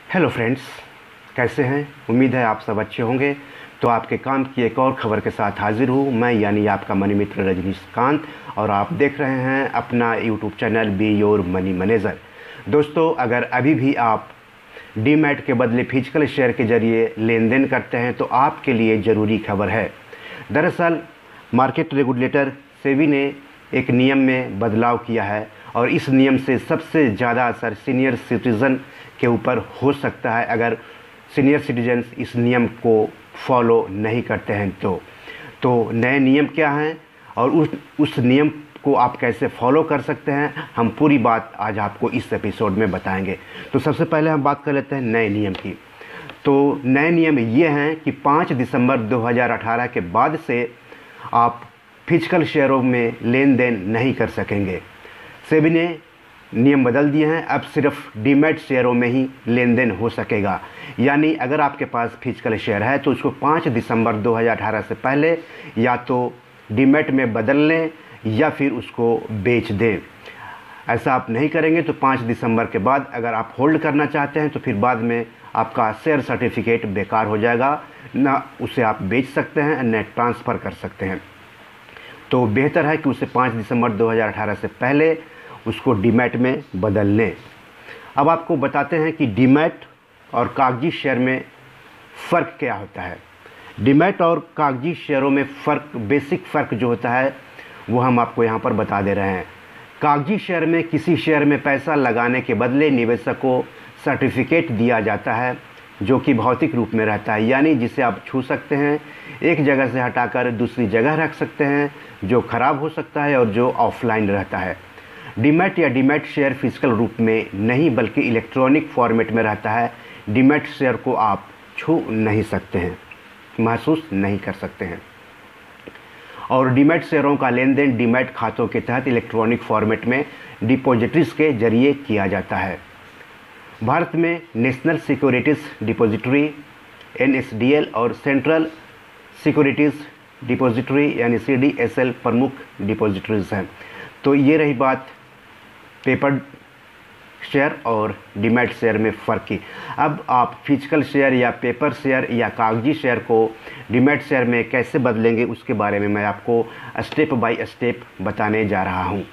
Hello friends, कैसे हैं। उम्मीद है आप सब अच्छे होंगे। तो आपके काम की एक और ख़बर के साथ हाजिर हूँ मैं, यानी आपका मनी मित्र रजनीकांत, और आप देख रहे हैं अपना YouTube channel be your money manager. दोस्तों, अगर अभी भी आप डीमैट के बदले फिजिकल शेयर के जरिए लेन देन करते हैं तो आपके लिए ज़रूरी खबर है। दरअसल मार्केट रेगुलेटर सेबी ने एक नियम में बदलाव किया है और इस नियम से सबसे ज़्यादा असर सीनियर सिटीज़न के ऊपर हो सकता है अगर सीनियर सिटीजन्स इस नियम को फॉलो नहीं करते हैं तो नए नियम क्या हैं और उस नियम को आप कैसे फॉलो कर सकते हैं, हम पूरी बात आज आपको इस एपिसोड में बताएंगे। तो सबसे पहले हम बात कर लेते हैं नए नियम की। तो नए नियम ये हैं कि 5 दिसंबर 2018 के बाद से आप फिजिकल शेयरों में लेन देन नहीं कर सकेंगे। सेबी ने नियम बदल दिए हैं, अब सिर्फ डीमैट शेयरों में ही लेन देन हो सकेगा। यानी अगर आपके पास फिजिकल शेयर है तो उसको 5 दिसंबर 2018 से पहले या तो डीमैट में बदल लें या फिर उसको बेच दें। ऐसा आप नहीं करेंगे तो 5 दिसंबर के बाद अगर आप होल्ड करना चाहते हैं तो फिर बाद में आपका शेयर सर्टिफिकेट बेकार हो जाएगा, ना उसे आप बेच सकते हैं न ट्रांसफ़र कर सकते हैं। तो बेहतर है कि उसे 5 दिसंबर 2018 से पहले उसको डीमैट में बदल लें। अब आपको बताते हैं कि डीमैट और कागजी शेयर में फ़र्क क्या होता है। डीमैट और कागजी शेयरों में बेसिक फ़र्क जो होता है वो हम आपको यहाँ पर बता दे रहे हैं। कागजी शेयर में किसी शेयर में पैसा लगाने के बदले निवेशक को सर्टिफिकेट दिया जाता है जो कि भौतिक रूप में रहता है, यानी जिसे आप छू सकते हैं, एक जगह से हटाकर दूसरी जगह रख सकते हैं, जो ख़राब हो सकता है और जो ऑफलाइन रहता है। डीमैट या डीमैट शेयर फिजिकल रूप में नहीं बल्कि इलेक्ट्रॉनिक फॉर्मेट में रहता है। डीमैट शेयर को आप छू नहीं सकते हैं, महसूस नहीं कर सकते हैं। और डीमैट शेयरों का लेन देन डीमैट खातों के तहत इलेक्ट्रॉनिक फॉर्मेट में डिपॉजिटरीज के जरिए किया जाता है। भारत में नेशनल सिक्योरिटीज़ डिपॉजिटरी NSDL और सेंट्रल सिक्योरिटीज़ डिपॉजिटरी यानी CDSL प्रमुख डिपॉजिटरीज हैं। तो ये रही बात पेपर शेयर और डीमैट शेयर में फ़र्क की। अब आप फिजिकल शेयर या पेपर शेयर या कागजी शेयर को डीमैट शेयर में कैसे बदलेंगे उसके बारे में मैं आपको स्टेप बाय स्टेप बताने जा रहा हूँ।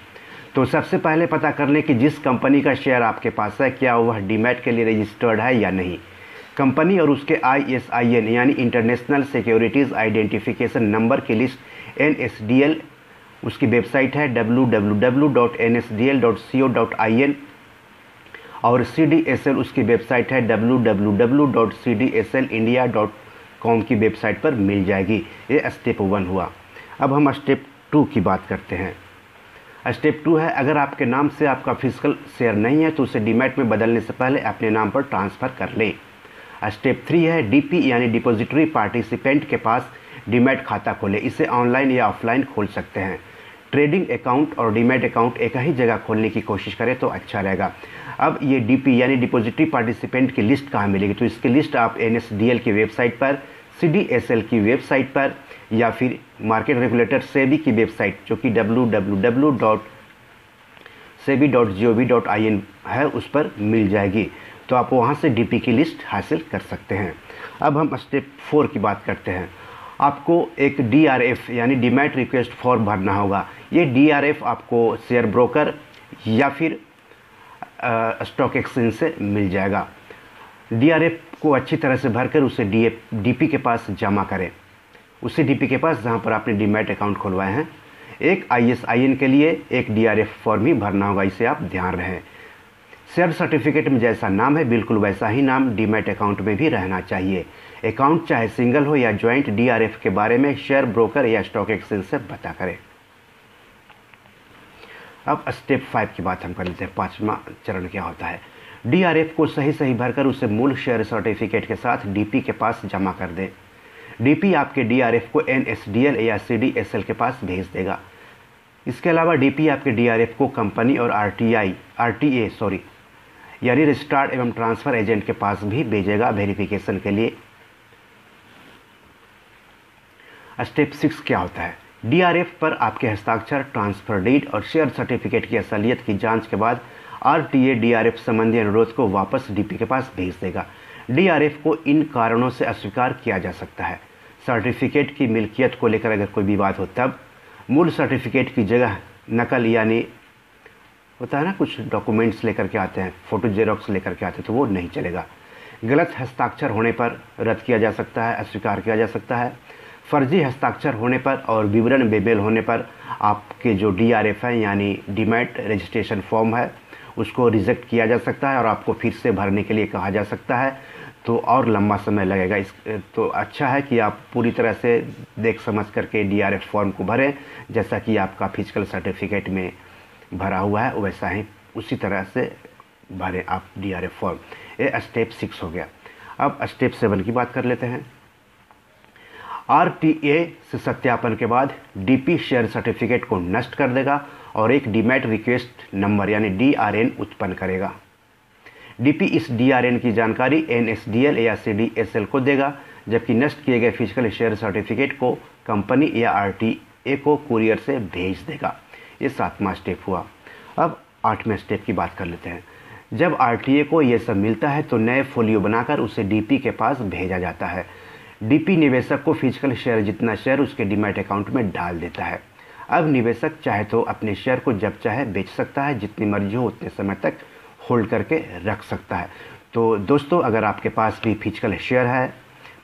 तो सबसे पहले पता कर लें कि जिस कंपनी का शेयर आपके पास है क्या वह डीमैट के लिए रजिस्टर्ड है या नहीं। कंपनी और उसके ISIN यानी इंटरनेशनल सिक्योरिटीज़ आइडेंटिफिकेशन नंबर की लिस्ट NSDL उसकी वेबसाइट है www.nsdl.co.in और CDSL उसकी वेबसाइट है www.cdslindia.com की वेबसाइट पर मिल जाएगी। ये स्टेप 1 हुआ। अब हम स्टेप 2 की बात करते हैं। स्टेप 2 है, अगर आपके नाम से आपका फिजिकल शेयर नहीं है तो उसे डीमैट में बदलने से पहले अपने नाम पर ट्रांसफ़र कर लें। स्टेप 3 है, DP यानी डिपॉजिटरी पार्टिसिपेंट के पास डीमैट खाता खोलें। इसे ऑनलाइन या ऑफलाइन खोल सकते हैं। ट्रेडिंग अकाउंट और डीमैट अकाउंट एक ही जगह खोलने की कोशिश करें तो अच्छा रहेगा। अब ये DP यानी डिपॉजिटरी पार्टिसिपेंट की लिस्ट कहाँ मिलेगी, तो इसकी लिस्ट आप NSDL की वेबसाइट पर, CDSL की वेबसाइट पर या फिर मार्केट रेगुलेटर सेबी की वेबसाइट जो कि www.sebi.gov.in है उस पर मिल जाएगी। तो आप वहाँ से DP की लिस्ट हासिल कर सकते हैं। अब हम स्टेप 4 की बात करते हैं। आपको एक DRF यानी डीमैट रिक्वेस्ट फॉर्म भरना होगा। ये DRF आपको शेयर ब्रोकर या फिर स्टॉक एक्सचेंज से मिल जाएगा। DRF को अच्छी तरह से भरकर उसे DP के पास जमा करें, उसी DP के पास जहाँ पर आपने डीमैट अकाउंट खुलवाए हैं। एक ISIN के लिए एक DRF फॉर्म ही भरना होगा, इसे आप ध्यान रखें। शेयर सर्टिफिकेट में जैसा नाम है बिल्कुल वैसा ही नाम डीमैट अकाउंट में भी रहना चाहिए। अकाउंट चाहे सिंगल हो या ज्वाइंट, DRF के बारे में शेयर ब्रोकर या स्टॉक एक्सचेंज से पता करें। अब स्टेप 5 की बात हम कर लेते हैं। 5वां चरण क्या होता है। DRF को सही भरकर उसे मूल शेयर सर्टिफिकेट के साथ DP के पास जमा कर दें। DP आपके DRF को NSDL या CDSL के पास भेज देगा। इसके अलावा DP आपके DRF को कंपनी और RTA यानी रजिस्ट्रार्ड एवं ट्रांसफ़र एजेंट के पास भी भेजेगा वेरिफिकेशन के लिए। स्टेप 6 क्या होता है। DRF पर आपके हस्ताक्षर, ट्रांसफ़र डीड और शेयर सर्टिफिकेट की असलियत की जांच के बाद आरटीए डीआरएफ संबंधी अनुरोध को वापस डीपी के पास भेज देगा। डीआरएफ को इन कारणों से अस्वीकार किया जा सकता है। सर्टिफिकेट की मिल्कियत को लेकर अगर कोई विवाद हो तब मूल सर्टिफिकेट की जगह नकल यानी होता है ना, कुछ डॉक्यूमेंट्स लेकर के आते हैं, फ़ोटो जेरॉक्स लेकर के आते हैं, तो वो नहीं चलेगा। गलत हस्ताक्षर होने पर रद्द किया जा सकता है, अस्वीकार किया जा सकता है। फर्जी हस्ताक्षर होने पर और विवरण बेमेल होने पर आपके जो डीआरएफ है यानी डीमैट रजिस्ट्रेशन फॉर्म है उसको रिजेक्ट किया जा सकता है और आपको फिर से भरने के लिए कहा जा सकता है, तो और लंबा समय लगेगा। तो अच्छा है कि आप पूरी तरह से देख समझ करके डीआरएफ फॉर्म को भरें, जैसा कि आपका फिजिकल सर्टिफिकेट में भरा हुआ है वैसा ही उसी तरह से भरें आप डीआरएफ फॉर्म। ये स्टेप 6 हो गया। अब स्टेप 7 की बात कर लेते हैं। आरटीए से सत्यापन के बाद डीपी शेयर सर्टिफिकेट को नष्ट कर देगा और एक डीमैट रिक्वेस्ट नंबर यानी डीआरएन उत्पन्न करेगा। डीपी इस डीआरएन की जानकारी एनएसडीएल या सीडीएसएल को देगा, जबकि नष्ट किए गए फिजिकल शेयर सर्टिफिकेट को कंपनी या आरटीए को कुरियर से भेज देगा। ये 7वां स्टेप हुआ। अब 8वें स्टेप की बात कर लेते हैं। जब आरटीए को ये सब मिलता है तो नए फोलियो बनाकर उसे डीपी के पास भेजा जाता है। डीपी निवेशक को फिजिकल शेयर जितना शेयर उसके डीमैट अकाउंट में डाल देता है। अब निवेशक चाहे तो अपने शेयर को जब चाहे बेच सकता है, जितनी मर्जी हो उतने समय तक होल्ड करके रख सकता है। तो दोस्तों, अगर आपके पास भी फिजिकल शेयर है,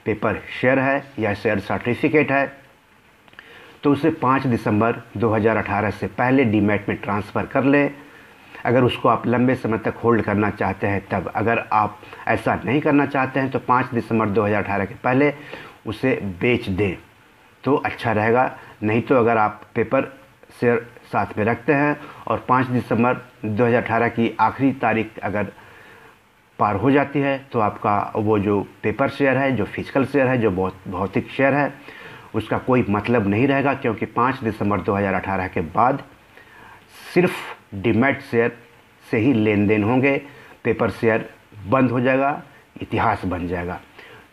पेपर शेयर है या शेयर सर्टिफिकेट है तो उसे 5 दिसंबर 2018 से पहले डीमैट में ट्रांसफ़र कर लें। अगर उसको आप लंबे समय तक होल्ड करना चाहते हैं तब, अगर आप ऐसा नहीं करना चाहते हैं तो 5 दिसंबर 2018 के पहले उसे बेच दें तो अच्छा रहेगा। नहीं तो अगर आप पेपर शेयर साथ में रखते हैं और 5 दिसंबर 2018 की आखिरी तारीख अगर पार हो जाती है तो आपका वो जो पेपर शेयर है, जो फिजिकल शेयर है, जो भौतिक शेयर है, उसका कोई मतलब नहीं रहेगा, क्योंकि 5 दिसंबर 2018 के बाद सिर्फ डीमैट शेयर से ही लेन देन होंगे। पेपर शेयर बंद हो जाएगा, इतिहास बन जाएगा।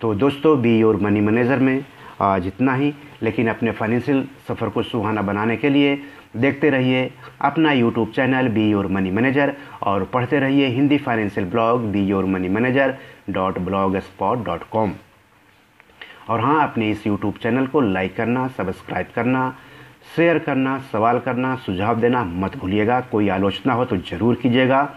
तो दोस्तों, बी योर मनी मैनेजर में आज इतना ही, लेकिन अपने फाइनेंशियल सफ़र को सुहाना बनाने के लिए देखते रहिए अपना YouTube channel be your money manager और पढ़ते रहिए हिंदी फाइनेंशियल ब्लॉग BYourMoneyManager.blogspot.com। और हाँ, अपने इस यूट्यूब चैनल को लाइक करना, सब्सक्राइब करना, शेयर करना, सवाल करना, सुझाव देना मत भूलिएगा। कोई आलोचना हो तो ज़रूर कीजिएगा,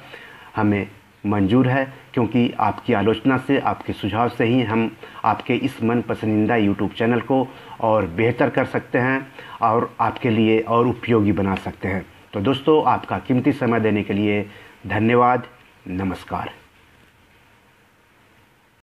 हमें मंजूर है, क्योंकि आपकी आलोचना से, आपके सुझाव से ही हम आपके इस मन पसंदीदा यूट्यूब चैनल को और बेहतर कर सकते हैं और आपके लिए और उपयोगी बना सकते हैं। तो दोस्तों, आपका कीमती समय देने के लिए धन्यवाद। नमस्कार।